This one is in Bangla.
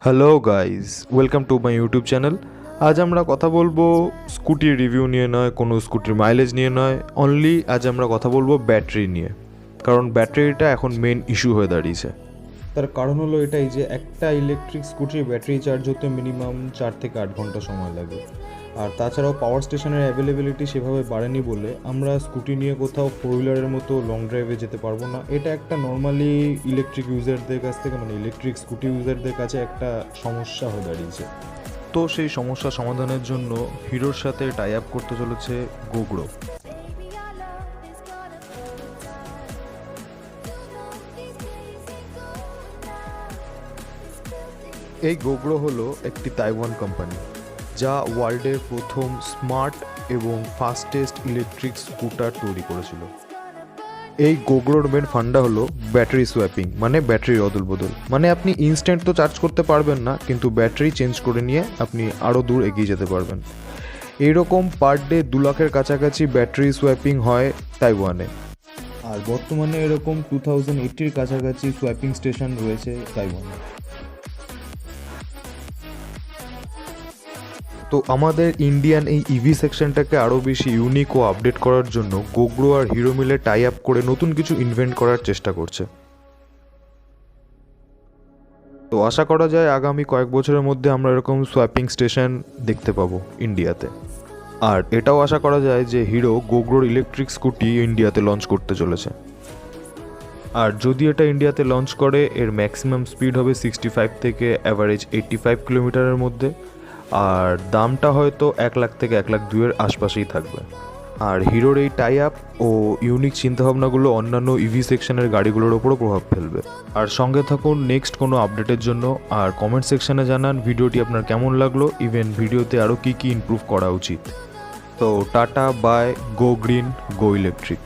Hello guys, welcome to my YouTube channel. আজ আমরা কথা বলবো স্কুটির রিভিউ নিয়ে নয়, কোনো স্কুটির মাইলেজ নিয়ে নয়, অনলি আজ আমরা কথা বলবো ব্যাটারি নিয়ে। কারণ ব্যাটারিটা এখন মেন ইস্যু হয়ে দাঁড়িয়েছে। তার কারণ হলো এটাই যে একটা ইলেকট্রিক স্কুটির ব্যাটারি চার্জ হতে মিনিমাম 4 থেকে 8 ঘন্টা সময় লাগে। আর তাছাড়াও পাওয়ার স্টেশনের অ্যাভেলেবিলিটি সেভাবে বাড়েনি বলে আমরা স্কুটি নিয়ে কোথাও 4 হুইলারের মতো লং ড্রাইভে যেতে পারবো না। এটা একটা নর্মালি ইলেকট্রিক ইউজারদের কাছ থেকে, মানে ইলেকট্রিক স্কুটি ইউজারদের কাছে একটা সমস্যা হয়ে দাঁড়িয়েছে। তো সেই সমস্যা সমাধানের জন্য হিরোর সাথে টাই আপ করতে চলেছে গোগ্রো। এই গোগ্রো হলো একটি তাইওয়ান কোম্পানি, যা ওয়ার্ল্ডের প্রথম স্মার্ট এবং ফাস্টেস্ট ইলেকট্রিক স্কুটার তৈরি করেছিল। এই গোগ্রোর মেন ফান্ডা হলো ব্যাটারি সোয়াপিং, মানে ব্যাটারির অদল বদল। মানে আপনি ইনস্ট্যান্ট তো চার্জ করতে পারবেন না, কিন্তু ব্যাটারি চেঞ্জ করে নিয়ে আপনি আরও দূর এগিয়ে যেতে পারবেন। এইরকম পার ডে 2 লাখের কাছাকাছি ব্যাটারি সোয়াপিং হয় তাইওয়ানে। আর বর্তমানে এরকম 2080-র কাছাকাছি সোয়াপিং স্টেশন রয়েছে তাইওয়ানে। তো আমাদের ইন্ডিয়ান এই ইভি সেকশনটাকে আরও বেশি ইউনিক ও আপডেট করার জন্য গোগ্রো আর হিরো মিলে টাই আপ করে নতুন কিছু ইনভেন্ট করার চেষ্টা করছে। তো আশা করা যায় আগামী কয়েক বছরের মধ্যে আমরা এরকম সোয়াপিং স্টেশন দেখতে পাবো ইন্ডিয়াতে। আর এটাও আশা করা যায় যে হিরো গোগ্রোর ইলেকট্রিক স্কুটি ইন্ডিয়াতে লঞ্চ করতে চলেছে। আর যদি এটা ইন্ডিয়াতে লঞ্চ করে, এর ম্যাক্সিমাম স্পিড হবে 65 থেকে অ্যাভারেজ 85 কিলোমিটারের মধ্যে। আর দামটা হয়তো 1 লাখ থেকে 1,02,000-এর আশপাশেই থাকবে। আর হিরোর এই টাই আপ ও ইউনিক চিন্তাভাবনাগুলো অন্যান্য ইভি সেকশনের গাড়িগুলোর ওপরও প্রভাব ফেলবে। আর সঙ্গে থাকুন নেক্সট কোনো আপডেটের জন্য। আর কমেন্ট সেকশনে জানান ভিডিওটি আপনার কেমন লাগলো, ইভেন ভিডিওতে আরও কী কী ইমপ্রুভ করা উচিত। তো tata, bye, go green, go electric.